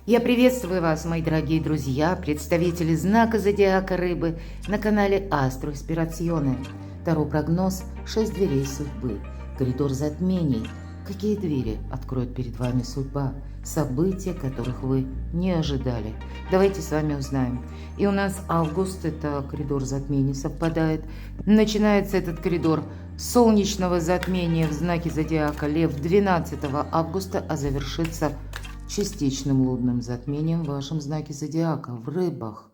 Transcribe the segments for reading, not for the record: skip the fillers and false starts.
Я приветствую вас, мои дорогие друзья, представители знака Зодиака Рыбы на канале Астро Спирационе. Таро прогноз 6 дверей судьбы, коридор затмений. Какие двери откроет перед вами судьба? События, которых вы не ожидали. Давайте с вами узнаем. И у нас август, это коридор затмений совпадает. Начинается этот коридор с солнечного затмения в знаке Зодиака Лев 12 августа, а завершится частичным лунным затмением в вашем знаке Зодиака, в Рыбах.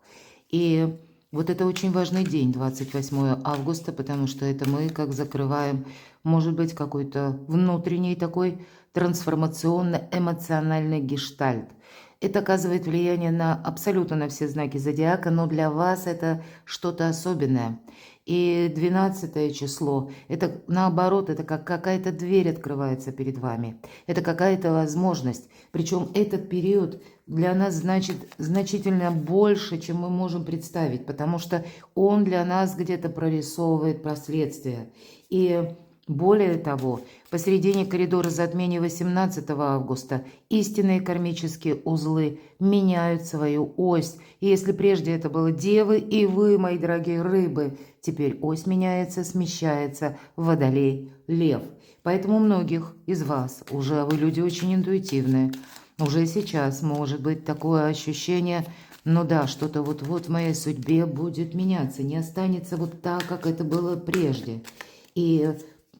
И вот это очень важный день, 28 августа, потому что это мы как закрываем, может быть, какой-то внутренний такой трансформационно-эмоциональный гештальт. Это оказывает влияние на абсолютно на все знаки Зодиака, но для вас это что-то особенное. И 12 число, это наоборот, это как какая-то дверь открывается перед вами. Это какая-то возможность. Причем этот период для нас значит значительно больше, чем мы можем представить, потому что он для нас где-то прорисовывает последствия. И более того, посередине коридора затмения 18 августа истинные кармические узлы меняют свою ось. И если прежде это было Девы и вы, мои дорогие Рыбы, теперь ось меняется, смещается в Водолей, Лев. Поэтому у многих из вас, уже вы люди очень интуитивные, уже сейчас может быть такое ощущение, ну да, что-то вот-вот в моей судьбе будет меняться, не останется вот так, как это было прежде. И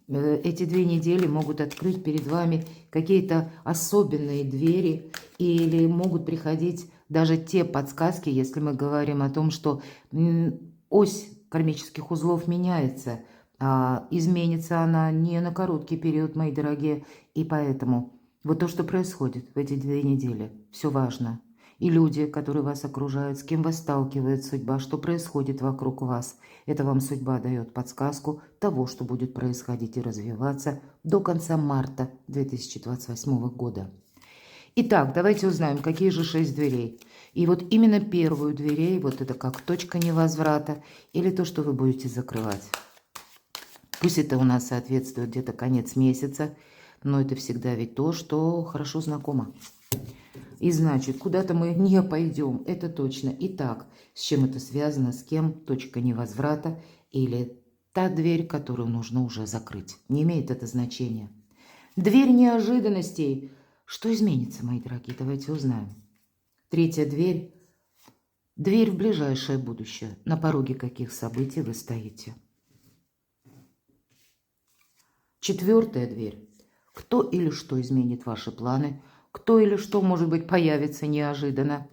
эти 2 недели могут открыть перед вами какие-то особенные двери или могут приходить даже те подсказки, если мы говорим о том, что ось кармических узлов меняется, а изменится она не на короткий период, мои дорогие, и поэтому вот то, что происходит в эти 2 недели, все важно. И люди, которые вас окружают, с кем вас сталкивает судьба, что происходит вокруг вас. Это вам судьба дает подсказку того, что будет происходить и развиваться до конца марта 2028 года. Итак, давайте узнаем, какие же 6 дверей. И вот именно первую дверей, вот это как точка невозврата, или то, что вы будете закрывать. Пусть это у нас соответствует где-то конец месяца, но это всегда ведь то, что хорошо знакомо. И значит, куда-то мы не пойдем, это точно. Итак, с чем это связано, с кем, точка невозврата или та дверь, которую нужно уже закрыть. Не имеет это значения. Дверь неожиданностей. Что изменится, мои дорогие? Давайте узнаем. 3-я дверь. Дверь в ближайшее будущее. На пороге каких событий вы стоите. 4-я дверь. Кто или что изменит ваши планы? Кто или что, может быть, появится неожиданно.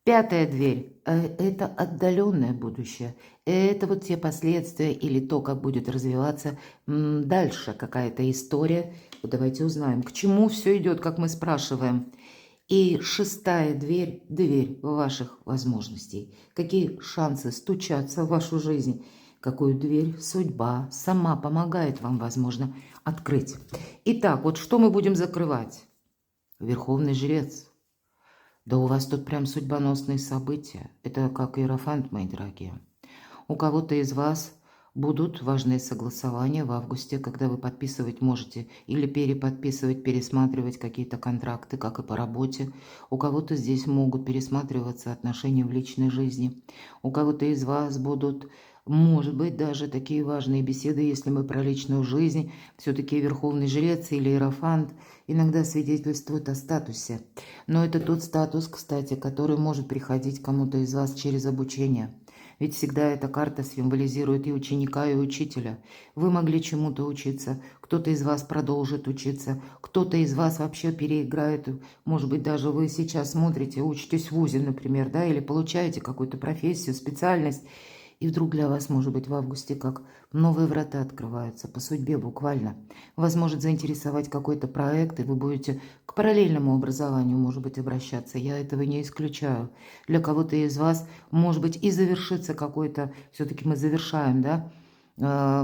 5-я дверь – это отдаленное будущее. Это вот те последствия или то, как будет развиваться дальше какая-то история. Вот давайте узнаем, к чему все идет, как мы спрашиваем. И 6-я дверь – дверь ваших возможностей. Какие шансы стучаться в вашу жизнь? Какую дверь судьба сама помогает вам, возможно, открыть. Итак, вот что мы будем закрывать? Верховный жрец. Да у вас тут прям судьбоносные события. Это как иерофант, мои дорогие. У кого-то из вас будут важные согласования в августе, когда вы подписывать можете или переподписывать, пересматривать какие-то контракты, как и по работе. У кого-то здесь могут пересматриваться отношения в личной жизни. У кого-то из вас будут, может быть, даже такие важные беседы, если мы про личную жизнь. Все-таки верховный жрец или иерофант иногда свидетельствует о статусе. Но это тот статус, кстати, который может приходить кому-то из вас через обучение. Ведь всегда эта карта символизирует и ученика, и учителя. Вы могли чему-то учиться, кто-то из вас продолжит учиться, кто-то из вас вообще переиграет. Может быть, даже вы сейчас смотрите, учитесь в вузе, например, да, или получаете какую-то профессию, специальность. И вдруг для вас, может быть, в августе как новые врата открываются, по судьбе буквально. Вас может заинтересовать какой-то проект, и вы будете к параллельному образованию, может быть, обращаться. Я этого не исключаю. Для кого-то из вас, может быть, и завершится какой-то, все-таки мы завершаем, да,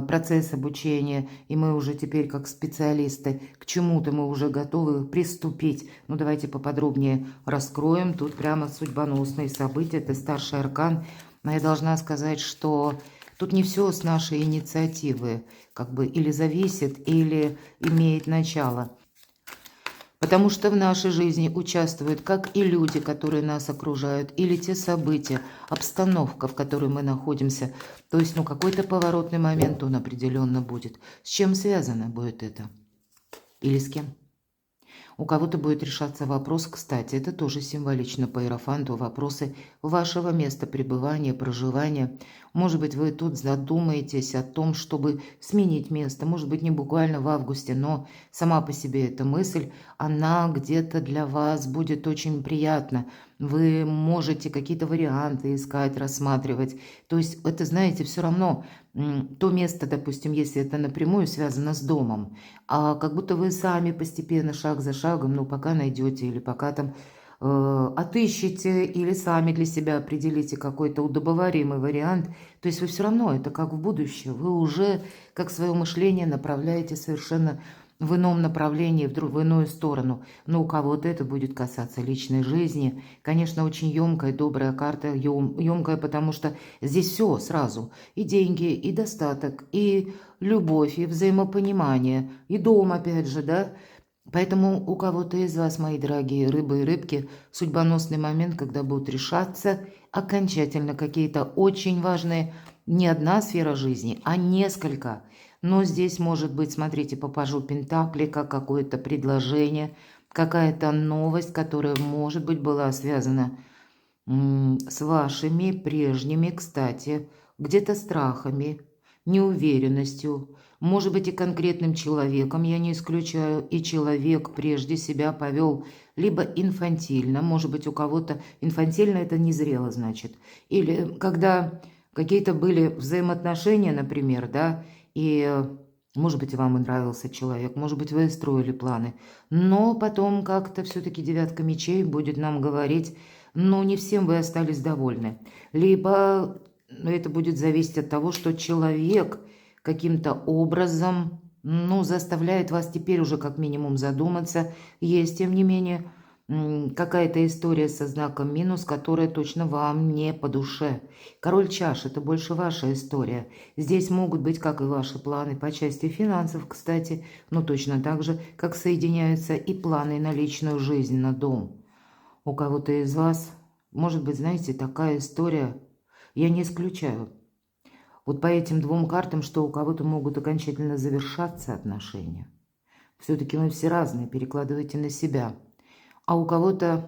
процесс обучения, и мы уже теперь как специалисты к чему-то мы уже готовы приступить. Ну, давайте поподробнее раскроем. Тут прямо судьбоносные события, это старший аркан. Но я должна сказать, что тут не все с нашей инициативы как бы или зависит, или имеет начало. Потому что в нашей жизни участвуют как и люди, которые нас окружают, или те события, обстановка, в которой мы находимся. То есть, какой-то поворотный момент он определенно будет. С чем связано будет это? Или с кем? У кого-то будет решаться вопрос, кстати, это тоже символично по иерофанту, вопросы вашего места пребывания, проживания. Может быть, вы тут задумаетесь о том, чтобы сменить место. Может быть, не буквально в августе, но сама по себе эта мысль, она где-то для вас будет очень приятна. Вы можете какие-то варианты искать, рассматривать. То есть это, знаете, все равно то место, допустим, если это напрямую связано с домом, а как будто вы сами постепенно, шаг за шагом, пока найдете или пока там отыщете или сами для себя определите какой-то удобоваримый вариант. То есть вы все равно, это как в будущее, вы уже как свое мышление направляете совершенно в ином направлении, в иную сторону. Но у кого-то это будет касаться личной жизни. Конечно, очень емкая, добрая карта, емкая, потому что здесь все сразу. И деньги, и достаток, и любовь, и взаимопонимание, и дом, опять же, да. Поэтому у кого-то из вас, мои дорогие рыбы и рыбки, судьбоносный момент, когда будут решаться окончательно какие-то очень важные, не одна сфера жизни, а несколько. Но здесь может быть, смотрите, по пажу Пентакли, как какое-то предложение, какая-то новость, которая, может быть, была связана с вашими прежними, кстати, где-то страхами, неуверенностью, может быть, и конкретным человеком, я не исключаю, и человек прежде себя повел либо инфантильно, может быть, у кого-то инфантильно это незрело, значит, или когда какие-то были взаимоотношения, например, да, и, может быть, вам и нравился человек, может быть, вы строили планы, но потом как-то все-таки девятка мечей будет нам говорить, не всем вы остались довольны. Либо это будет зависеть от того, что человек каким-то образом, заставляет вас теперь уже как минимум задуматься. Есть, тем не менее, какая-то история со знаком минус, которая точно вам не по душе. Король чаш – это больше ваша история. Здесь могут быть как и ваши планы по части финансов, кстати, но точно так же, как соединяются и планы на личную жизнь, на дом. У кого-то из вас, может быть, знаете, такая история, я не исключаю. Вот по этим двум картам, что у кого-то могут окончательно завершаться отношения. Все-таки мы все разные, перекладывайте на себя. А у кого-то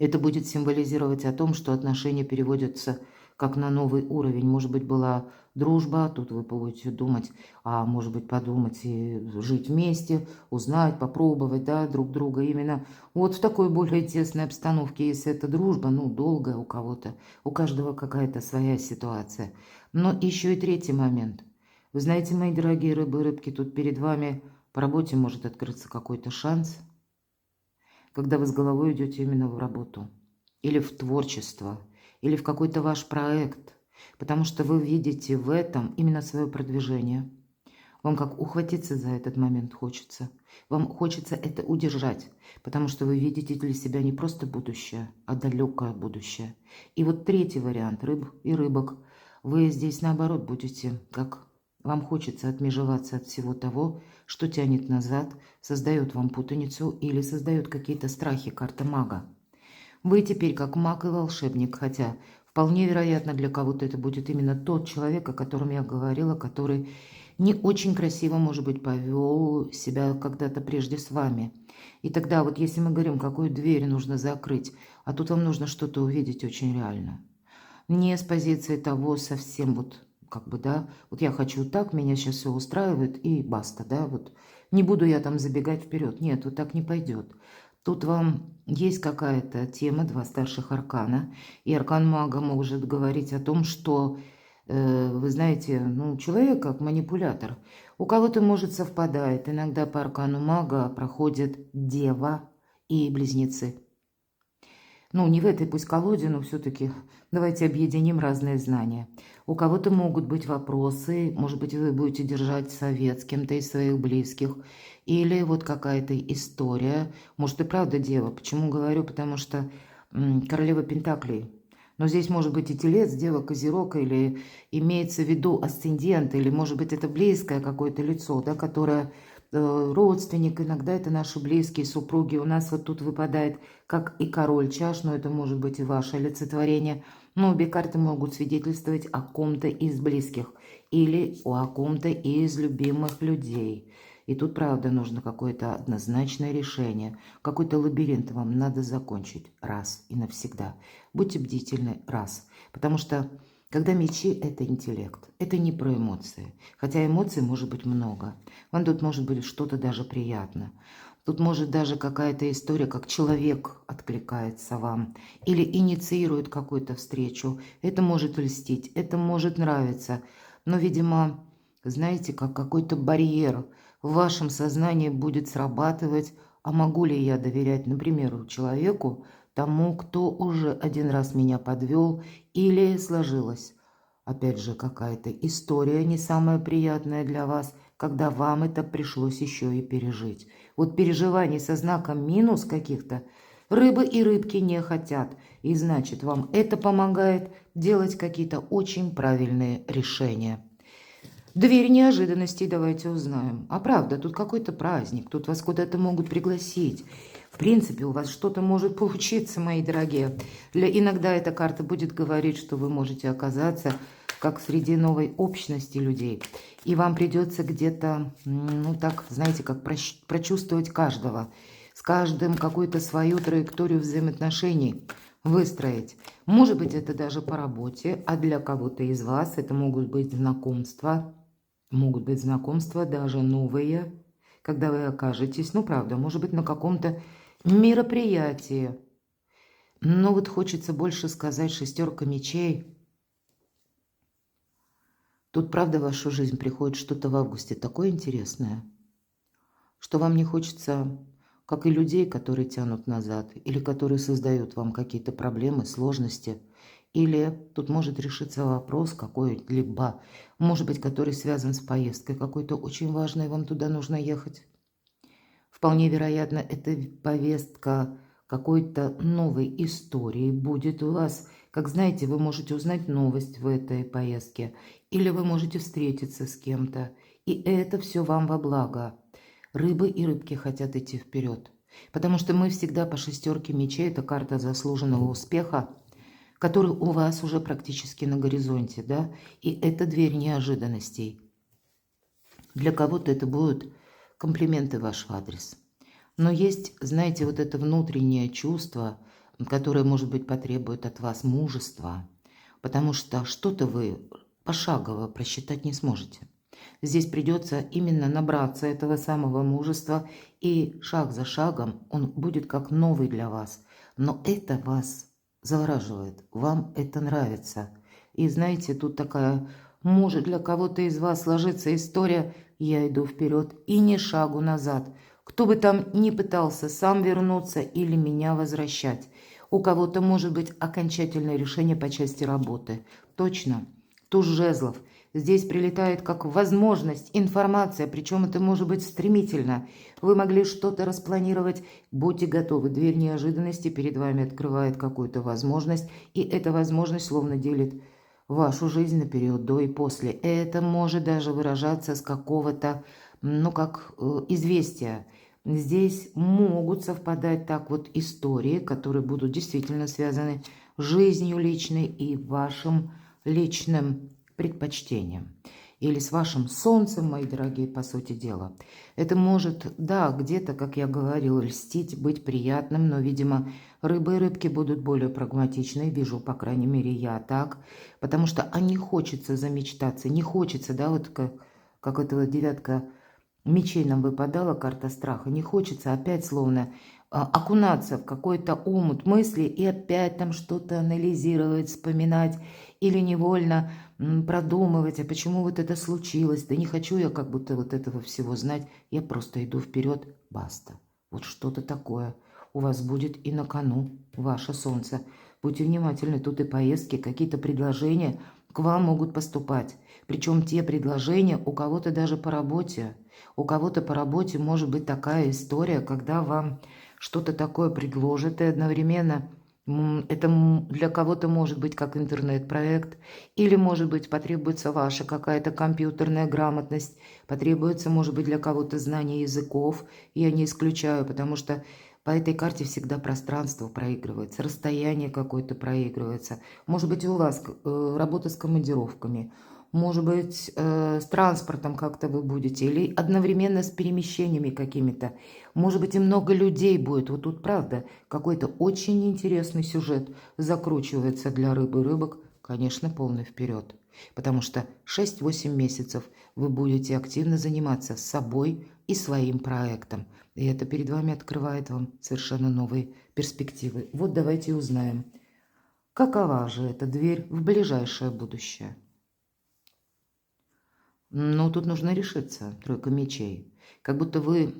это будет символизировать о том, что отношения переводятся как на новый уровень. Может быть, была дружба, тут вы будете думать, а может быть, подумать и жить вместе, узнать, попробовать, да, друг друга. Именно вот в такой более тесной обстановке, если это дружба, долгая у кого-то, у каждого какая-то своя ситуация. Но еще и третий момент. Вы знаете, мои дорогие рыбы и рыбки, тут перед вами по работе может открыться какой-то шанс, когда вы с головой идете именно в работу, или в творчество, или в какой-то ваш проект, потому что вы видите в этом именно свое продвижение. Вам как ухватиться за этот момент хочется. Вам хочется это удержать, потому что вы видите для себя не просто будущее, а далекое будущее. И вот третий вариант, рыб и рыбок, вы здесь наоборот будете как... Вам хочется отмежеваться от всего того, что тянет назад, создает вам путаницу или создает какие-то страхи, карта мага. Вы теперь как маг и волшебник, хотя вполне вероятно для кого-то это будет именно тот человек, о котором я говорила, который не очень красиво, может быть, повел себя когда-то прежде с вами. И тогда вот если мы говорим, какую дверь нужно закрыть, а тут вам нужно что-то увидеть очень реально. Не с позиции того совсем вот да, вот я хочу так, меня сейчас все устраивает и баста, да, вот не буду я там забегать вперед. Нет, вот так не пойдет. Тут вам есть какая-то тема, два старших аркана, и аркан мага может говорить о том, что, вы знаете, человек как манипулятор. У кого-то может совпадает, иногда по аркану мага проходят дева и близнецы. Не в этой пусть колоде, но все-таки давайте объединим разные знания. У кого-то могут быть вопросы, может быть, вы будете держать совет с кем-то из своих близких, или вот какая-то история, может и правда дева. Почему говорю? Потому что королева Пентаклей. Но здесь может быть и телец, дева, козерог, или имеется в виду асцендент, или может быть это близкое какое-то лицо, да, которое родственник, иногда это наши близкие, супруги. У нас вот тут выпадает как и король чаш, но это может быть и ваше олицетворение. Но обе карты могут свидетельствовать о ком-то из близких или о ком-то из любимых людей. И тут, правда, нужно какое-то однозначное решение. Какой-то лабиринт вам надо закончить раз и навсегда. Будьте бдительны раз. Потому что когда мечи – это интеллект, это не про эмоции. Хотя эмоций может быть много. Вам тут может быть что-то даже приятно. Тут может даже какая-то история, как человек откликается вам или инициирует какую-то встречу. Это может льстить, это может нравиться. Но, видимо, знаете, как какой-то барьер в вашем сознании будет срабатывать. А могу ли я доверять, например, человеку, тому, кто уже один раз меня подвел, или сложилась, опять же, какая-то история не самая приятная для вас, когда вам это пришлось еще и пережить. Вот переживаний со знаком минус каких-то рыбы и рыбки не хотят, и значит, вам это помогает делать какие-то очень правильные решения. Дверь неожиданностей давайте узнаем. А правда, тут какой-то праздник, тут вас куда-то могут пригласить. В принципе, у вас что-то может получиться, мои дорогие. Иногда эта карта будет говорить, что вы можете оказаться как среди новой общности людей. И вам придется где-то, ну так, знаете, как прочувствовать каждого. С каждым какую-то свою траекторию взаимоотношений выстроить. Может быть, это даже по работе, а для кого-то из вас это могут быть знакомства. Могут быть знакомства даже новые, когда вы окажетесь, ну правда, может быть, на каком-то мероприятии. Но вот хочется больше сказать шестерка мечей. Тут правда в вашу жизнь приходит что-то в августе такое интересное, что вам не хочется, как и людей, которые тянут назад, или которые создают вам какие-то проблемы, сложности. Или тут может решиться вопрос какой-либо, может быть, который связан с поездкой какой-то очень важной, вам туда нужно ехать. Вполне вероятно, эта повестка какой-то новой истории будет у вас. Как знаете, вы можете узнать новость в этой поездке, или вы можете встретиться с кем-то, и это все вам во благо. Рыбы и рыбки хотят идти вперед, потому что мы всегда по шестерке мечей, это карта заслуженного успеха, который у вас уже практически на горизонте, да, и это дверь неожиданностей. Для кого-то это будут комплименты в ваш адрес. Но есть, знаете, вот это внутреннее чувство, которое, может быть, потребует от вас мужества, потому что что-то вы пошагово просчитать не сможете. Здесь придется именно набраться этого самого мужества, и шаг за шагом он будет как новый для вас. Но это вас завораживает, вам это нравится. И знаете, тут такая, может для кого-то из вас сложиться история «я иду вперед и ни шагу назад». Кто бы там ни пытался сам вернуться или меня возвращать. У кого-то может быть окончательное решение по части работы. Точно. Туз жезлов. Здесь прилетает как возможность, информация, причем это может быть стремительно. Вы могли что-то распланировать, будьте готовы. Дверь неожиданности перед вами открывает какую-то возможность, и эта возможность словно делит вашу жизнь на период до и после. Это может даже выражаться с какого-то, ну как известия. Здесь могут совпадать так вот истории, которые будут действительно связаны с жизнью личной и вашим личным предпочтением. Или с вашим солнцем, мои дорогие, по сути дела. Это может, да, где-то, как я говорила, льстить, быть приятным, но, видимо, рыбы и рыбки будут более прагматичны, вижу, по крайней мере, я так, потому что не хочется замечтаться, не хочется, да, вот как этого девятка мечей нам выпадала, карта страха, не хочется опять словно окунаться в какой-то омут мысли и опять там что-то анализировать, вспоминать или невольно продумывать, а почему вот это случилось, да не хочу я как будто вот этого всего знать, я просто иду вперед, баста. Вот что-то такое у вас будет и на кону, ваше солнце. Будьте внимательны, тут и поездки, какие-то предложения к вам могут поступать. Причем те предложения у кого-то даже по работе. У кого-то по работе может быть такая история, когда вам что-то такое предложат, и одновременно Это для кого-то может быть как интернет-проект, или, может быть, потребуется ваша какая-то компьютерная грамотность, потребуется, может быть, для кого-то знание языков. Я не исключаю, потому что по этой карте всегда пространство проигрывается, расстояние какое-то проигрывается. Может быть, и у вас работа с командировками, может быть, с транспортом как-то вы будете, или одновременно с перемещениями какими-то. Может быть, и много людей будет. Вот тут, правда, какой-то очень интересный сюжет закручивается для рыбы и рыбок, конечно, полный вперед. Потому что 6-8 месяцев вы будете активно заниматься собой и своим проектом. И это перед вами открывает вам совершенно новые перспективы. Вот давайте узнаем, какова же эта дверь в ближайшее будущее. Ну, тут нужно решиться, тройка мечей. Как будто вы,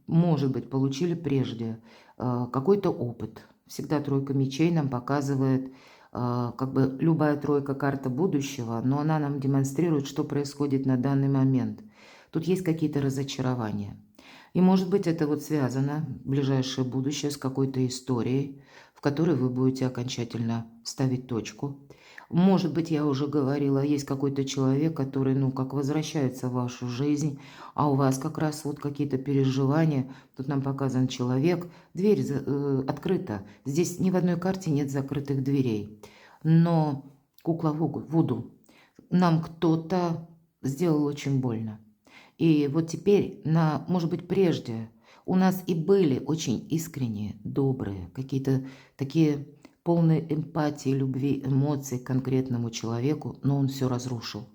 может быть, получили прежде какой-то опыт. Всегда тройка мечей нам показывает, как бы любая тройка карта будущего, но она нам демонстрирует, что происходит на данный момент. Тут есть какие-то разочарования. И, может быть, это вот связано, ближайшее будущее, с какой-то историей, в которой вы будете окончательно ставить точку. Может быть, я уже говорила, есть какой-то человек, который, ну, как возвращается в вашу жизнь, а у вас как раз вот какие-то переживания. Тут нам показан человек, дверь открыта. Здесь ни в одной карте нет закрытых дверей. Но кукла Вуду, нам кто-то сделал очень больно. И вот теперь, может быть, прежде у нас и были очень искренние, добрые, какие-то такие полные эмпатии, любви, эмоций к конкретному человеку, но он все разрушил.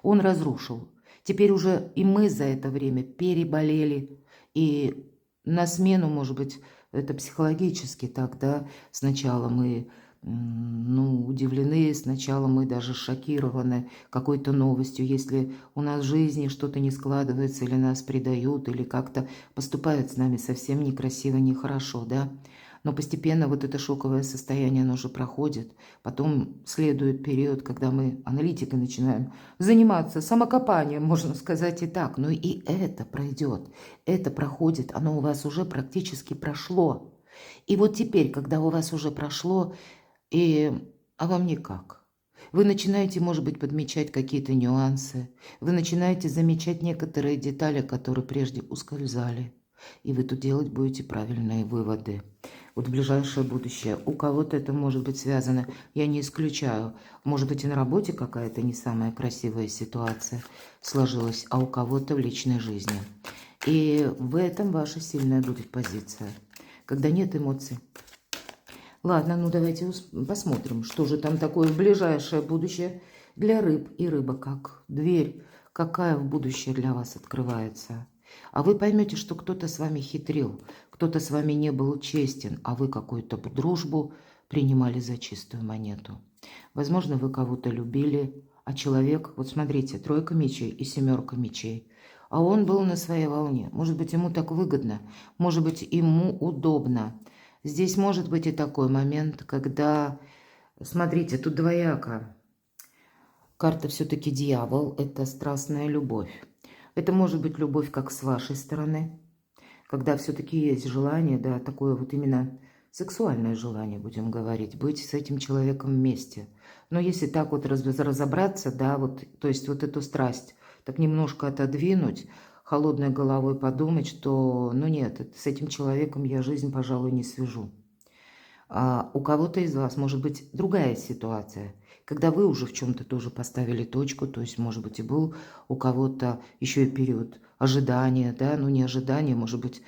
Он разрушил. Теперь уже и мы за это время переболели, и на смену, может быть, это психологически так, да, сначала мы ну, удивлены, сначала мы даже шокированы какой-то новостью, если у нас в жизни что-то не складывается, или нас предают, или как-то поступают с нами совсем некрасиво, нехорошо, да. Но постепенно вот это шоковое состояние, оно уже проходит. Потом следует период, когда мы аналитикой начинаем заниматься самокопанием, можно сказать и так. Но и это пройдет, это проходит, оно у вас уже практически прошло. И вот теперь, когда у вас уже прошло, а вам никак. Вы начинаете, может быть, подмечать какие-то нюансы. Вы начинаете замечать некоторые детали, которые прежде ускользали. И вы тут делать будете правильные выводы. Вот в ближайшее будущее. У кого-то это может быть связано, я не исключаю. Может быть, и на работе какая-то не самая красивая ситуация сложилась, а у кого-то в личной жизни. И в этом ваша сильная будет позиция. Когда нет эмоций. Ладно, ну давайте посмотрим, что же там такое в ближайшее будущее для рыб и рыба как дверь, какая в будущее для вас открывается. А вы поймете, что кто-то с вами хитрил, кто-то с вами не был честен, а вы какую-то дружбу принимали за чистую монету. Возможно, вы кого-то любили, а человек, вот смотрите, тройка мечей и семерка мечей, а он был на своей волне. Может быть, ему так выгодно, может быть, ему удобно. Здесь может быть и такой момент, когда, смотрите, тут двояко. Карта все-таки дьявол, это страстная любовь. Это может быть любовь как с вашей стороны, когда все-таки есть желание, да, такое вот именно сексуальное желание, будем говорить, быть с этим человеком вместе. Но если так вот разобраться, да, вот, то есть вот эту страсть так немножко отодвинуть, холодной головой подумать, что, ну нет, с этим человеком я жизнь, пожалуй, не свяжу. А у кого-то из вас может быть другая ситуация, когда вы уже в чем-то тоже поставили точку, то есть, может быть, и был у кого-то еще и период ожидания, да, ну не ожидания, может быть,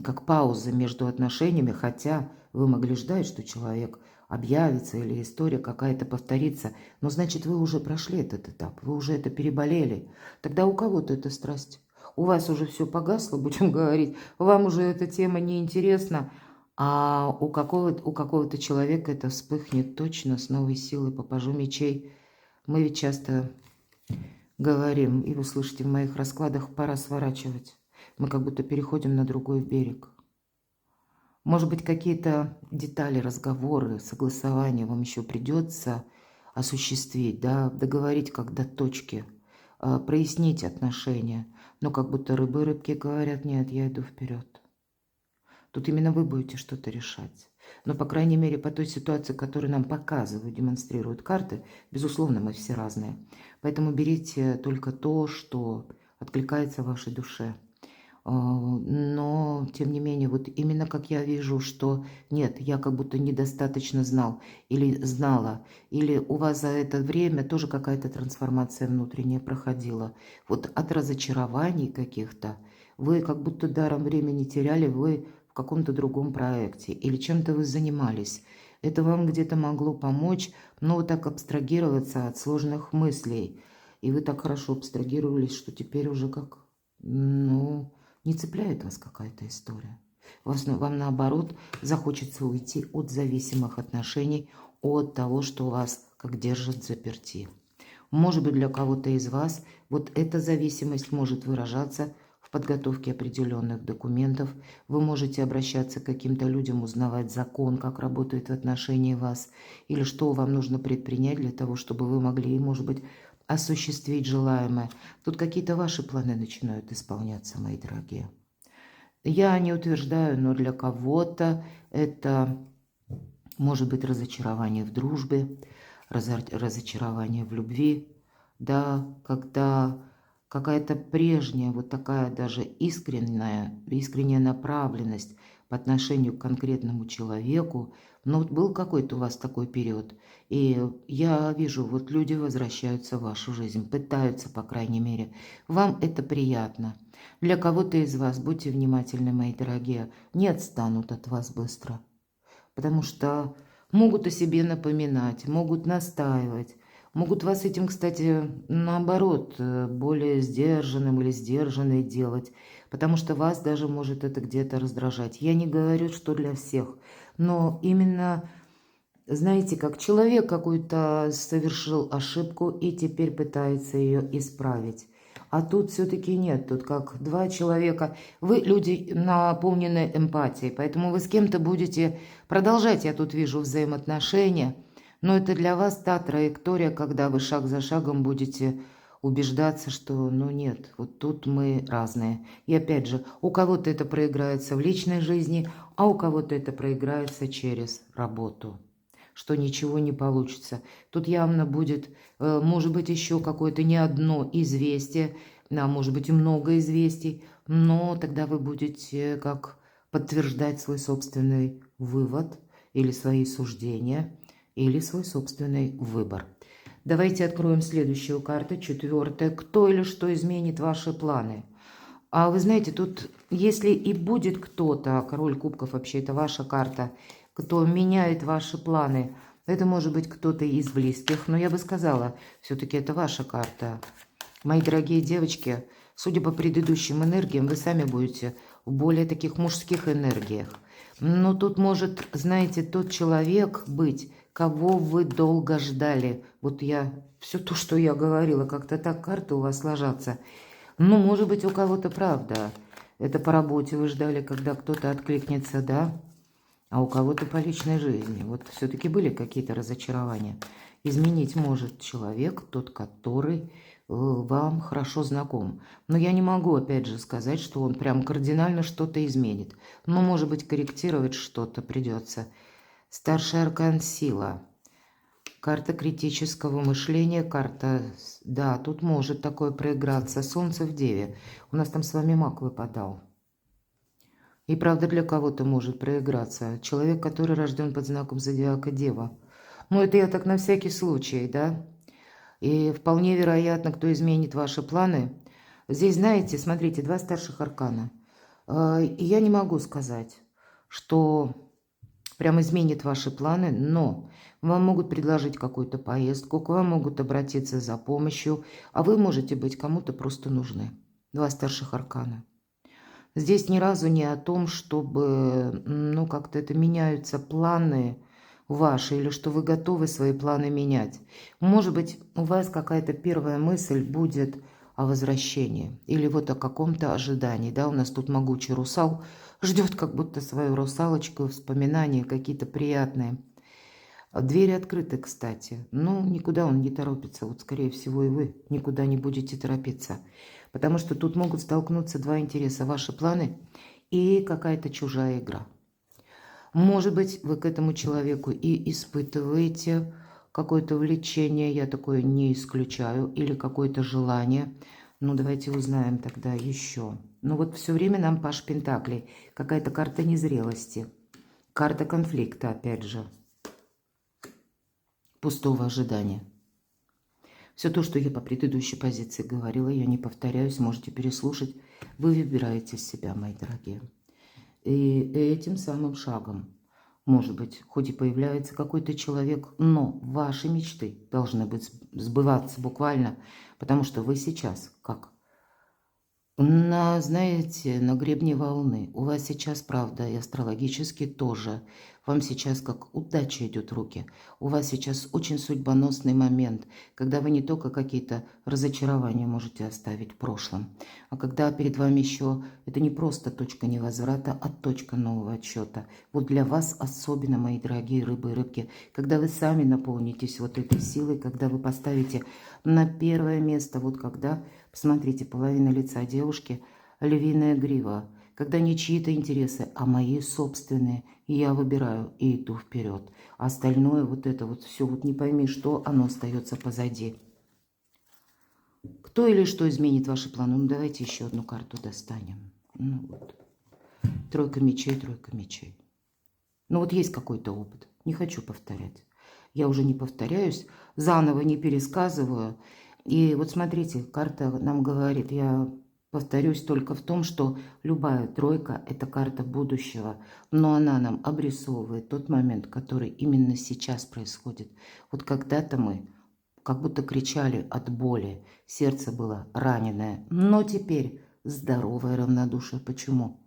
как пауза между отношениями, хотя вы могли ждать, что человек объявится или история какая-то повторится, но значит, вы уже прошли этот этап, вы уже это переболели. Тогда у кого-то это страсть. У вас уже все погасло, будем говорить, вам уже эта тема не интересна, а у какого-то человека это вспыхнет точно с новой силой по пажу мечей. Мы ведь часто говорим, и вы слышите в моих раскладах, пора сворачивать. Мы как будто переходим на другой берег. Может быть, какие-то детали, разговоры, согласования вам еще придется осуществить, да, договорить как до точки, прояснить отношения. Но как будто рыбы и рыбки говорят, нет, я иду вперед. Тут именно вы будете что-то решать. Но, по крайней мере, по той ситуации, которую нам показывают, демонстрируют карты, безусловно, мы все разные. Поэтому берите только то, что откликается вашей душе. Но, тем не менее, вот именно как я вижу, что нет, я как будто недостаточно знал или знала, или у вас за это время тоже какая-то трансформация внутренняя проходила. Вот от разочарований каких-то вы как будто даром времени теряли, вы в каком-то другом проекте или чем-то вы занимались. Это вам где-то могло помочь, но вот так абстрагироваться от сложных мыслей. И вы так хорошо абстрагировались, что теперь уже как, ну, не цепляет вас какая-то история. Вам наоборот захочется уйти от зависимых отношений, от того, что вас как держит заперти. Может быть, для кого-то из вас вот эта зависимость может выражаться в подготовке определенных документов. Вы можете обращаться к каким-то людям, узнавать закон, как работает в отношении вас, или что вам нужно предпринять для того, чтобы вы могли, может быть, осуществить желаемое. Тут какие-то ваши планы начинают исполняться, мои дорогие. Я не утверждаю, но для кого-то это может быть разочарование в дружбе, разочарование в любви, да, когда какая-то прежняя, вот такая даже искренняя направленность по отношению к конкретному человеку. Но вот был какой-то у вас такой период, и я вижу, вот люди возвращаются в вашу жизнь, пытаются, по крайней мере. Вам это приятно. Для кого-то из вас, будьте внимательны, мои дорогие, не отстанут от вас быстро, потому что могут о себе напоминать, могут настаивать, могут вас этим, кстати, наоборот, более сдержанным или сдержанной делать, потому что вас даже может это где-то раздражать. Я не говорю, что для всех, но именно, знаете, как человек какой-то совершил ошибку и теперь пытается ее исправить. А тут все-таки нет, тут как два человека. Вы люди наполнены эмпатией, поэтому вы с кем-то будете продолжать, я тут вижу, взаимоотношения. Но это для вас та траектория, когда вы шаг за шагом будете убеждаться, что ну нет, вот тут мы разные. И опять же, у кого-то это проиграется в личной жизни, а у кого-то это проиграется через работу, что ничего не получится. Тут явно будет, может быть, еще какое-то не одно известие, а может быть и много известий, но тогда вы будете как подтверждать свой собственный вывод или свои суждения, или свой собственный выбор. Давайте откроем следующую карту, 4. Кто или что изменит ваши планы? А вы знаете, тут если и будет кто-то, король кубков вообще это ваша карта, кто меняет ваши планы, это может быть кто-то из близких, но я бы сказала, все-таки это ваша карта. Мои дорогие девочки, судя по предыдущим энергиям, вы сами будете в более таких мужских энергиях. Но тут может, знаете, тот человек быть, кого вы долго ждали. Вот я, все то, что я говорила, как-то так карты у вас ложатся. Ну, может быть, у кого-то правда. Это по работе вы ждали, когда кто-то откликнется, да? А у кого-то по личной жизни. Вот все-таки были какие-то разочарования. Изменить может человек, тот, который вам хорошо знаком. Но я не могу, опять же, сказать, что он прям кардинально что-то изменит. Но, может быть, корректировать что-то придется. Старший аркан сила. Карта критического мышления, карта, да, тут может такое проиграться. Солнце в Деве. У нас там с вами маг выпадал. И правда для кого-то может проиграться. Человек, который рожден под знаком зодиака Дева. Ну, это я так на всякий случай, да? И вполне вероятно, кто изменит ваши планы. Здесь, знаете, смотрите, два старших аркана. И я не могу сказать, что прям изменит ваши планы, но вам могут предложить какую-то поездку, к вам могут обратиться за помощью, а вы можете быть кому-то просто нужны. Два старших аркана. Здесь ни разу не о том, чтобы, ну, как-то это меняются планы ваши, или что вы готовы свои планы менять. Может быть, у вас какая-то первая мысль будет о возвращении, или вот о каком-то ожидании, да, у нас тут могучий русал ждет как будто свою русалочку, вспоминания какие-то приятные. Двери открыты, кстати, но никуда он не торопится, вот скорее всего и вы никуда не будете торопиться. Потому что тут могут столкнуться два интереса. Ваши планы и какая-то чужая игра. Может быть, вы к этому человеку и испытываете какое-то влечение, я такое не исключаю, или какое-то желание. Ну, давайте узнаем тогда еще. Ну, вот все время нам Паш Пентаклей, какая-то карта незрелости, карта конфликта, опять же, пустого ожидания. Все то, что я по предыдущей позиции говорила, я не повторяюсь, можете переслушать. Вы выбираете себя, мои дорогие. И этим самым шагом, может быть, хоть и появляется какой-то человек, но ваши мечты должны быть сбываться буквально, потому что вы сейчас как? Знаете, на гребне волны. У вас сейчас, правда, и астрологически тоже. Вам сейчас как удача идет в руки. У вас сейчас очень судьбоносный момент, когда вы не только какие-то разочарования можете оставить в прошлом, а когда перед вами еще это не просто точка невозврата, а точка нового отсчета. Вот для вас особенно, мои дорогие рыбы и рыбки, когда вы сами наполнитесь вот этой силой, когда вы поставите на первое место, вот когда... Посмотрите, половина лица девушки – львиная грива. Когда не чьи-то интересы, а мои собственные, и я выбираю и иду вперед. А остальное, вот это вот все, вот не пойми что, оно остается позади. Кто или что изменит ваши планы? Ну, давайте еще одну карту достанем. Ну, вот. Тройка мечей, тройка мечей. Ну, вот есть какой-то опыт. Не хочу повторять. Я уже не повторяюсь, заново не пересказываю. И вот смотрите, карта нам говорит, я повторюсь только в том, что любая тройка – это карта будущего, но она нам обрисовывает тот момент, который именно сейчас происходит. Вот когда-то мы как будто кричали от боли, сердце было раненое, но теперь здоровое равнодушие. Почему?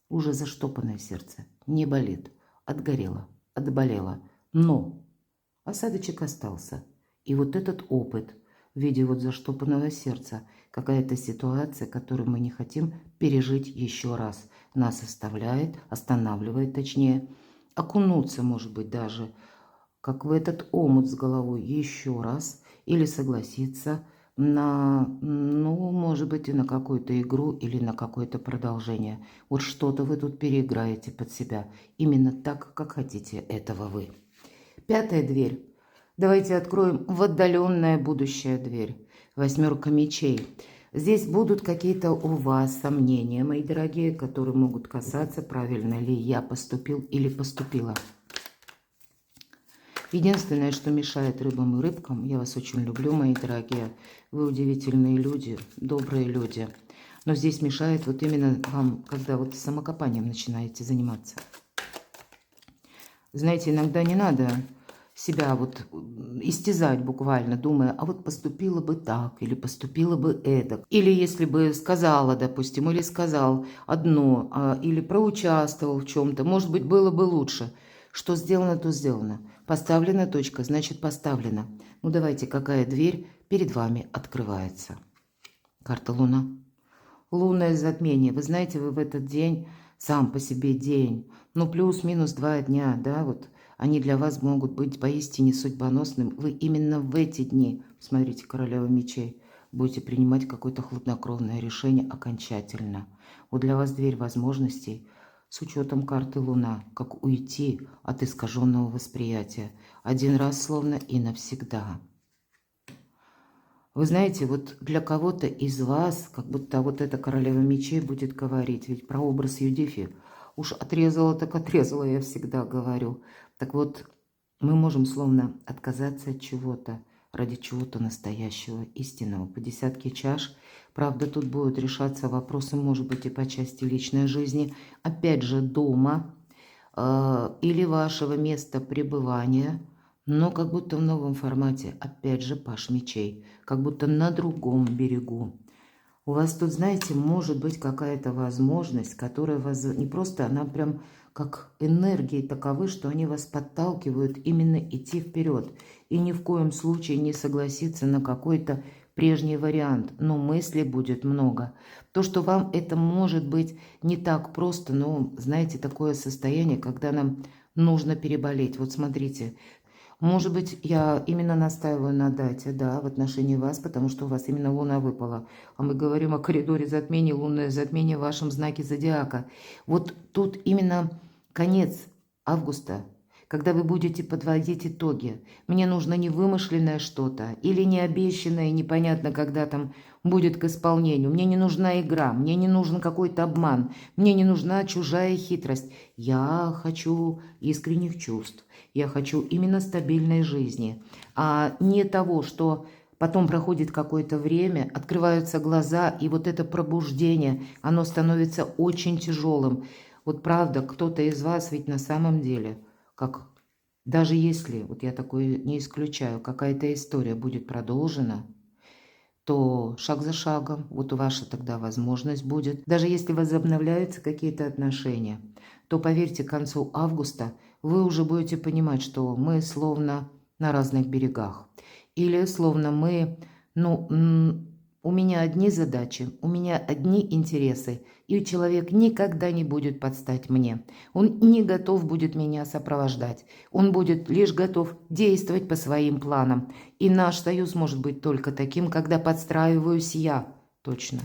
Уже заштопанное сердце, не болит, отгорело, отболело, но осадочек остался. И вот этот опыт – в виде вот заштопанного сердца, какая-то ситуация, которую мы не хотим пережить еще раз. Нас останавливает точнее, окунуться, может быть, даже, как в этот омут с головой еще раз, или согласиться на, ну, может быть, и на какую-то игру или на какое-то продолжение. Вот что-то вы тут переиграете под себя, именно так, как хотите этого вы. Пятая дверь. Давайте откроем в отдаленное будущее дверь. Восьмерка мечей. Здесь будут какие-то у вас сомнения, мои дорогие, которые могут касаться, правильно ли я поступил или поступила. Единственное, что мешает рыбам и рыбкам, я вас очень люблю, мои дорогие, вы удивительные люди, добрые люди. Но здесь мешает вот именно вам, когда вот самокопанием начинаете заниматься. Знаете, иногда не надо себя вот истязать буквально, думая, а вот поступила бы так, или поступила бы эдак. Или если бы сказала, допустим, или сказал одно, или проучаствовал в чем-то, может быть, было бы лучше. Что сделано, то сделано. Поставлена точка, значит поставлена. Ну давайте, какая дверь перед вами открывается? Карта Луна. Лунное затмение. Вы знаете, вы в этот день, сам по себе день, ну плюс-минус 2 дня, да, вот они для вас могут быть поистине судьбоносным. Вы именно в эти дни, смотрите, королева мечей, будете принимать какое-то хладнокровное решение окончательно. Вот для вас дверь возможностей с учетом карты Луна, как уйти от искаженного восприятия. Один раз словно и навсегда. Вы знаете, вот для кого-то из вас, как будто вот эта королева мечей будет говорить, ведь про образ Юдифи уж отрезала, так отрезала, я всегда говорю. Так вот, мы можем словно отказаться от чего-то, ради чего-то настоящего, истинного. По десятке чаш, правда, тут будут решаться вопросы, может быть, и по части личной жизни, опять же, дома или вашего места пребывания, но как будто в новом формате, опять же, паш мечей, как будто на другом берегу. У вас тут, знаете, может быть какая-то возможность, которая вас не просто, она прям как энергии таковы, что они вас подталкивают именно идти вперед. И ни в коем случае не согласиться на какой-то прежний вариант. Но мыслей будет много. То, что вам это может быть не так просто, но, знаете, такое состояние, когда нам нужно переболеть. Вот смотрите, может быть, я именно настаиваю на дате, да, в отношении вас, потому что у вас именно Луна выпала. А мы говорим о коридоре затмения, лунное затмение в вашем знаке зодиака. Вот тут именно конец августа, когда вы будете подводить итоги. Мне нужно не вымышленное что-то или не обещанное, непонятно, когда там будет к исполнению. Мне не нужна игра, мне не нужен какой-то обман, мне не нужна чужая хитрость. Я хочу искренних чувств, я хочу именно стабильной жизни, а не того, что потом проходит какое-то время, открываются глаза, и вот это пробуждение, оно становится очень тяжелым. Вот правда, кто-то из вас ведь на самом деле, как даже если, вот я такое не исключаю, какая-то история будет продолжена, то шаг за шагом, вот ваша тогда возможность будет. Даже если возобновляются какие-то отношения, то поверьте, к концу августа вы уже будете понимать, что мы словно на разных берегах. Или словно мы, у меня одни задачи, у меня одни интересы, и человек никогда не будет подстать мне. Он не готов будет меня сопровождать. Он будет лишь готов действовать по своим планам. И наш союз может быть только таким, когда подстраиваюсь я. Точно.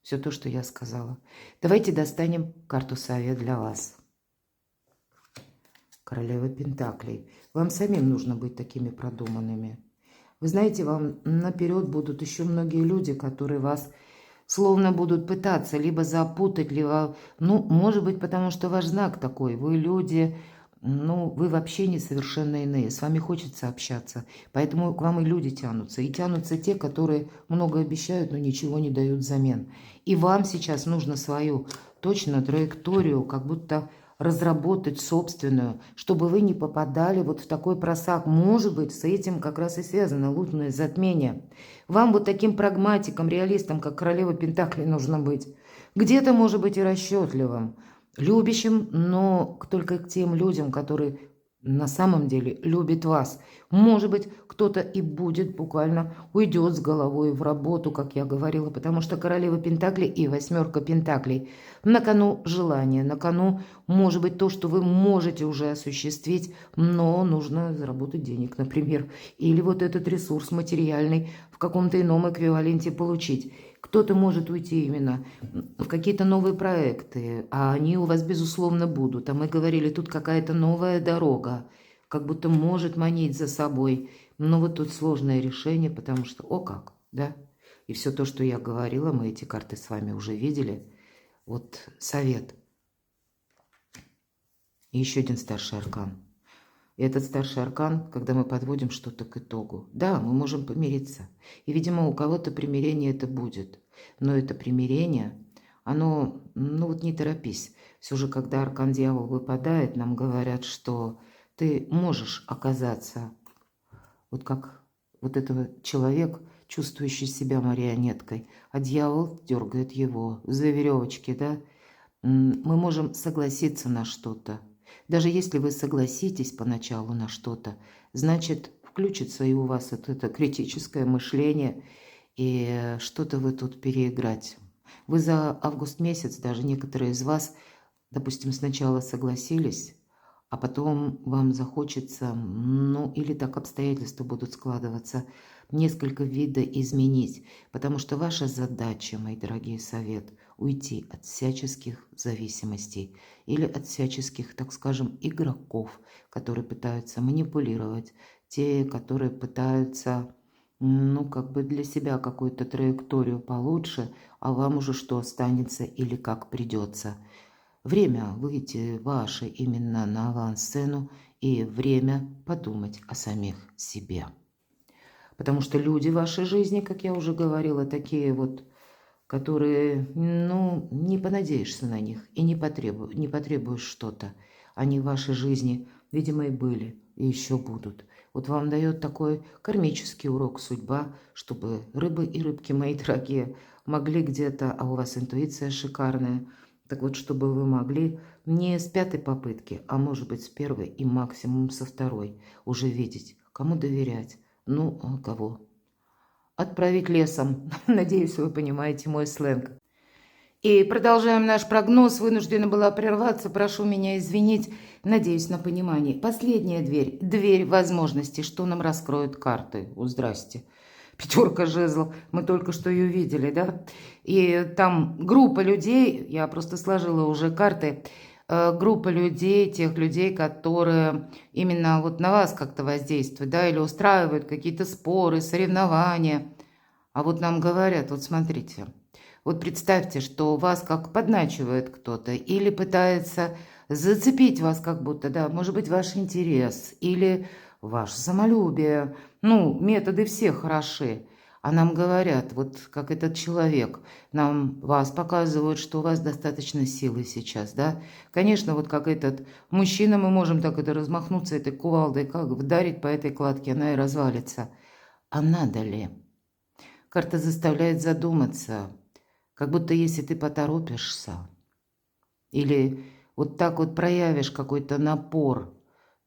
Все то, что я сказала. Давайте достанем карту совет для вас. Королева Пентаклей. Вам самим нужно быть такими продуманными. Вы знаете, вам наперед будут еще многие люди, которые вас словно будут пытаться либо запутать, либо, может быть, потому что ваш знак такой. Вы люди, вы вообще не совершенно иные. С вами хочется общаться. Поэтому к вам и люди тянутся. И тянутся те, которые много обещают, но ничего не дают взамен. И вам сейчас нужно свою точно траекторию, как будто разработать собственную, чтобы вы не попадали вот в такой просак. Может быть, с этим как раз и связано лунное затмение. Вам вот таким прагматиком, реалистом, как королева Пентаклей, нужно быть. Где-то, может быть, и расчетливым, любящим, но только к тем людям, которые на самом деле любят вас. Может быть, кто-то и будет буквально уйдет с головой в работу, как я говорила, потому что королева Пентаклей и восьмерка Пентаклей. На кону желание, на кону может быть то, что вы можете уже осуществить, но нужно заработать денег, например, или вот этот ресурс материальный в каком-то ином эквиваленте получить. Кто-то может уйти именно в какие-то новые проекты, а они у вас, безусловно, будут. А мы говорили, тут какая-то новая дорога, как будто может манить за собой. Но вот тут сложное решение, потому что, да? И все то, что я говорила, мы эти карты с вами уже видели. Вот совет. И еще один старший аркан. И этот старший аркан, когда мы подводим что-то к итогу. Да, мы можем помириться. И, видимо, у кого-то примирение это будет. Но это примирение, оно, не торопись. Все же, когда аркан дьявол выпадает, нам говорят, что ты можешь оказаться вот как вот этого человек, чувствующий себя марионеткой, а дьявол дергает его за веревочки, да? Мы можем согласиться на что-то. Даже если вы согласитесь поначалу на что-то, значит, включится и у вас это критическое мышление, и что-то вы тут переиграть. Вы за август месяц, даже некоторые из вас, допустим, сначала согласились, а потом вам захочется, или так обстоятельства будут складываться, несколько видоизменить, потому что ваша задача, мои дорогие, совет, уйти от всяческих зависимостей или от всяческих, так скажем, игроков, которые пытаются манипулировать, те, которые пытаются, для себя какую-то траекторию получше, а вам уже что останется или как придется. Время выйти ваше именно на авансцену и время подумать о самих себе. Потому что люди в вашей жизни, как я уже говорила, такие вот, которые, не понадеешься на них и не потребуешь что-то. Они в вашей жизни, видимо, и были, и еще будут. Вот вам дает такой кармический урок судьба, чтобы рыбы и рыбки, мои дорогие, могли где-то, а у вас интуиция шикарная, так вот, чтобы вы могли не с пятой попытки, а может быть с первой и максимум со второй уже видеть, кому доверять, а кого отправить лесом. Надеюсь, вы понимаете мой сленг. И продолжаем наш прогноз. Вынуждена была прерваться. Прошу меня извинить. Надеюсь на понимание. Последняя дверь. Дверь возможностей. Что нам раскроют карты? Здрасте. Пятерка жезлов. Мы только что ее видели, да? И там группа людей. Я просто сложила уже карты. группа людей, тех людей, которые именно вот на вас как-то воздействуют, да, или устраивают какие-то споры, соревнования. А вот нам говорят, вот смотрите, вот представьте, что вас как подначивает кто-то или пытается зацепить вас как будто, да, может быть, ваш интерес или ваше самолюбие. Ну, методы все хороши. А нам говорят, вот как этот человек, нам вас показывают, что у вас достаточно силы сейчас, да. Конечно, вот как этот мужчина, мы можем так это размахнуться этой кувалдой, как вдарить по этой кладке, она и развалится. А надо ли? Карта заставляет задуматься, как будто если ты поторопишься или вот так вот проявишь какой-то напор,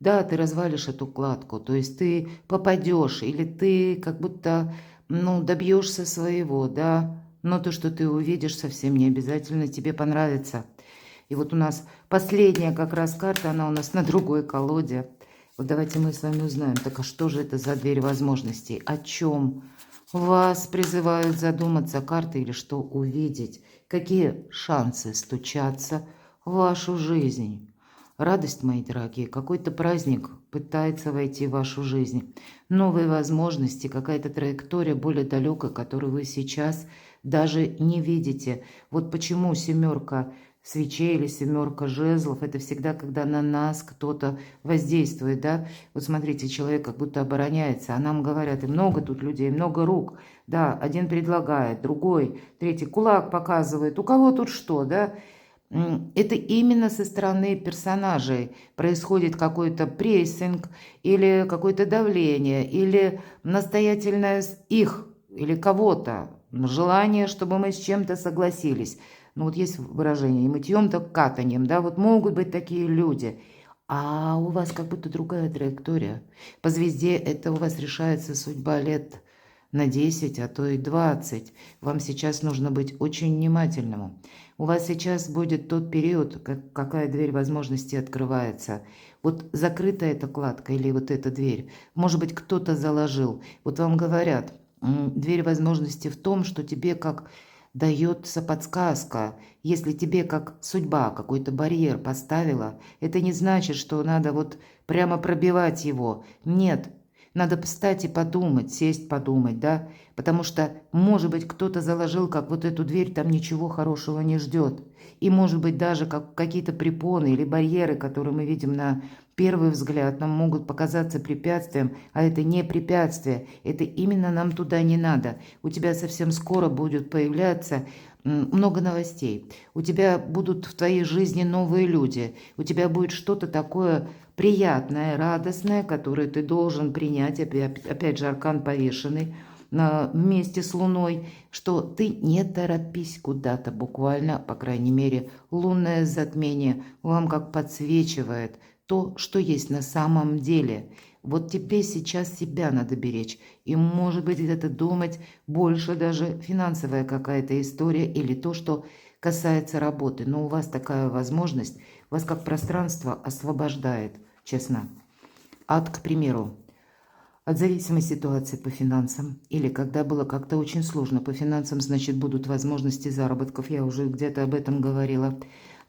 да, ты развалишь эту кладку, то есть ты попадешь или ты как будто, ну, добьешься своего, да, но то, что ты увидишь, совсем не обязательно тебе понравится. И вот у нас последняя как раз карта, она у нас на другой колоде. Вот давайте мы с вами узнаем, так а что же это за дверь возможностей, о чем вас призывают задуматься карты или что увидеть, какие шансы стучаться в вашу жизнь. Радость, мои дорогие, какой-то праздник пытается войти в вашу жизнь. Новые возможности, какая-то траектория более далекая, которую вы сейчас даже не видите. Вот почему семерка свечей или семерка жезлов, это всегда, когда на нас кто-то воздействует, да. Вот смотрите, человек как будто обороняется, а нам говорят, и много тут людей, много рук, да, один предлагает, другой, третий кулак показывает, у кого тут что, да. Это именно со стороны персонажей происходит какой-то прессинг или какое-то давление, или настоятельное их или кого-то желание, чтобы мы с чем-то согласились. Ну вот есть выражение, и мытьем, так катаньем, да, вот могут быть такие люди. А у вас как будто другая траектория. По звезде это у вас решается судьба лет на 10, а то и 20. Вам сейчас нужно быть очень внимательным. У вас сейчас будет тот период, какая дверь возможностей открывается. Вот закрыта эта кладка или вот эта дверь. Может быть, кто-то заложил. Вот вам говорят, дверь возможностей в том, что тебе как дается подсказка. Если тебе как судьба какой-то барьер поставила, это не значит, что надо вот прямо пробивать его. Нет, надо встать и подумать, сесть подумать, да, потому что, может быть, кто-то заложил, как вот эту дверь, там ничего хорошего не ждет. И, может быть, даже как какие-то препоны или барьеры, которые мы видим на первый взгляд, нам могут показаться препятствием, а это не препятствие, это именно нам туда не надо. У тебя совсем скоро будет появляться много новостей. У тебя будут в твоей жизни новые люди. У тебя будет что-то такое приятное, радостное, которое ты должен принять. Опять же, аркан повешенный вместе с Луной, что ты не торопись куда-то буквально, по крайней мере, лунное затмение вам как подсвечивает то, что есть на самом деле. Вот тебе сейчас себя надо беречь. И, может быть, где-то думать больше даже финансовая какая-то история или то, что касается работы. Но у вас такая возможность, вас как пространство освобождает, честно. К примеру, от зависимой ситуации по финансам или когда было как-то очень сложно по финансам, значит, будут возможности заработков. Я уже где-то об этом говорила.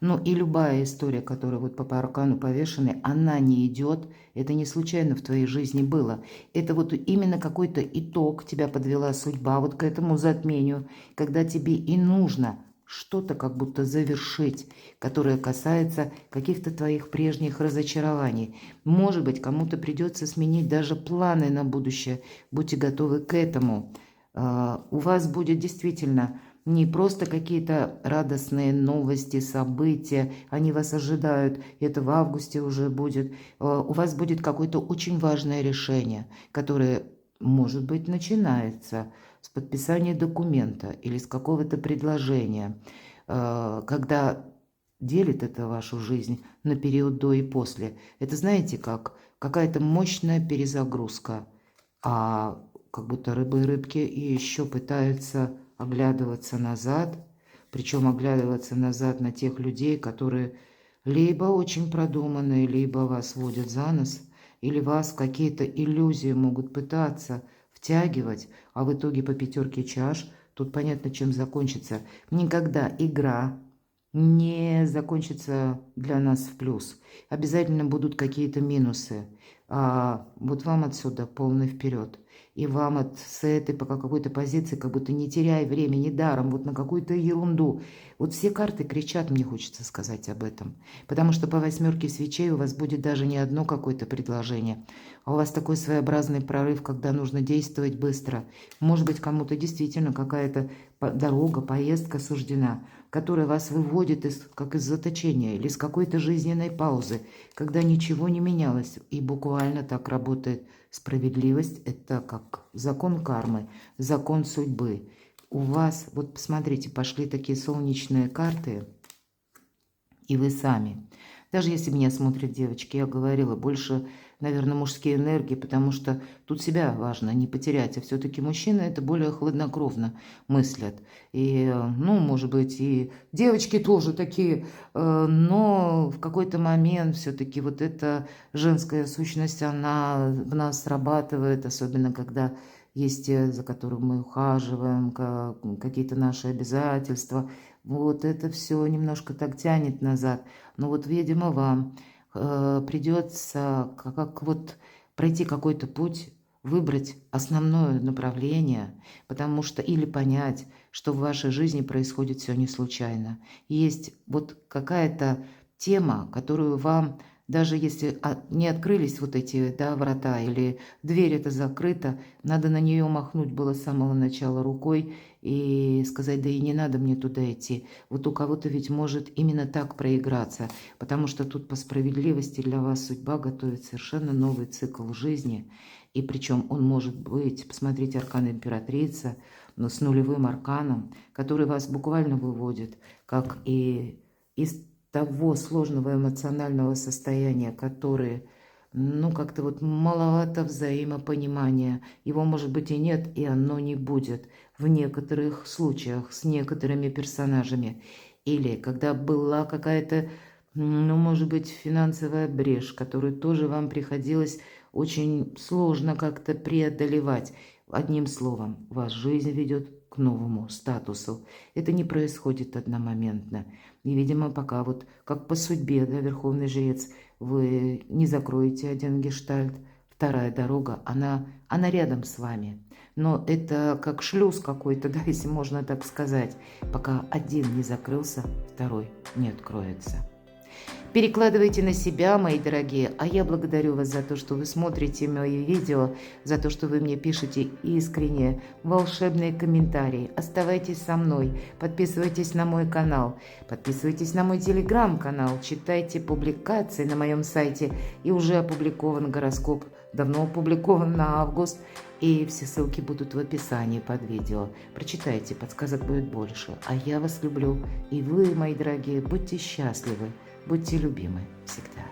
Ну и любая история, которая вот по аркану повешенной, она не идет. Это не случайно в твоей жизни было. Это вот именно какой-то итог тебя подвела судьба вот к этому затмению, когда тебе и нужно что-то как будто завершить, которое касается каких-то твоих прежних разочарований. Может быть, кому-то придется сменить даже планы на будущее. Будьте готовы к этому. У вас будет действительно не просто какие-то радостные новости, события, они вас ожидают, это в августе уже будет. У вас будет какое-то очень важное решение, которое, может быть, начинается с подписания документа или с какого-то предложения, когда делит это вашу жизнь на период до и после. Это, знаете, как какая-то мощная перезагрузка, а как будто рыбы и рыбки и еще пытаются оглядываться назад, причем оглядываться назад на тех людей, которые либо очень продуманные, либо вас водят за нос, или вас в какие-то иллюзии могут пытаться втягивать, а в итоге по пятерке чаш тут понятно, чем закончится. Никогда игра не закончится для нас в плюс. Обязательно будут какие-то минусы. А вот вам отсюда полный вперед. И вам с этой по какой-то позиции, как будто не теряя времени даром, вот на какую-то ерунду. Вот все карты кричат, мне хочется сказать об этом. Потому что по 8 свечей у вас будет даже не одно какое-то предложение, а у вас такой своеобразный прорыв, когда нужно действовать быстро. Может быть, кому-то действительно какая-то дорога, поездка суждена, которая вас выводит как из заточения или из какой-то жизненной паузы, когда ничего не менялось. И буквально так работает справедливость. Это как закон кармы, закон судьбы. У вас, вот посмотрите, пошли такие солнечные карты, и вы сами. Даже если меня смотрят девочки, я говорила, больше, наверное, мужские энергии, потому что тут себя важно не потерять. А все-таки мужчины это более хладнокровно мыслят. И, ну, может быть, и девочки тоже такие, но в какой-то момент все-таки вот эта женская сущность, она в нас срабатывает, особенно когда есть те, за которым мы ухаживаем, какие-то наши обязательства. Вот это все немножко так тянет назад. Но вот, видимо, вам придется как вот пройти какой-то путь, выбрать основное направление, потому что или понять, что в вашей жизни происходит все не случайно. Есть вот какая-то тема, которую вам, даже если не открылись вот эти, да, врата или дверь эта закрыта, надо на нее махнуть было с самого начала рукой и сказать, да и не надо мне туда идти. Вот у кого-то ведь может именно так проиграться, потому что тут по справедливости для вас судьба готовит совершенно новый цикл жизни. И причем он может быть, посмотрите, аркан императрица, но с нулевым арканом, который вас буквально выводит, как и из того сложного эмоционального состояния, которое, ну, как-то вот маловато взаимопонимания. Его, может быть, и нет, и оно не будет в некоторых случаях с некоторыми персонажами. Или когда была какая-то, ну, может быть, финансовая брешь, которую тоже вам приходилось очень сложно как-то преодолевать. Одним словом, вас жизнь ведет к новому статусу. Это не происходит одномоментно. И, видимо, пока вот как по судьбе, да, Верховный Жрец, вы не закроете один гештальт, вторая дорога, она рядом с вами. Но это как шлюз какой-то, да, если можно так сказать. Пока один не закрылся, второй не откроется. Перекладывайте на себя, мои дорогие, а я благодарю вас за то, что вы смотрите мои видео, за то, что вы мне пишете искренне волшебные комментарии. Оставайтесь со мной, подписывайтесь на мой канал, подписывайтесь на мой телеграм-канал, читайте публикации на моем сайте, и уже опубликован гороскоп, давно опубликован на август, и все ссылки будут в описании под видео. Прочитайте, подсказок будет больше. А я вас люблю, и вы, мои дорогие, будьте счастливы. Будьте любимы всегда.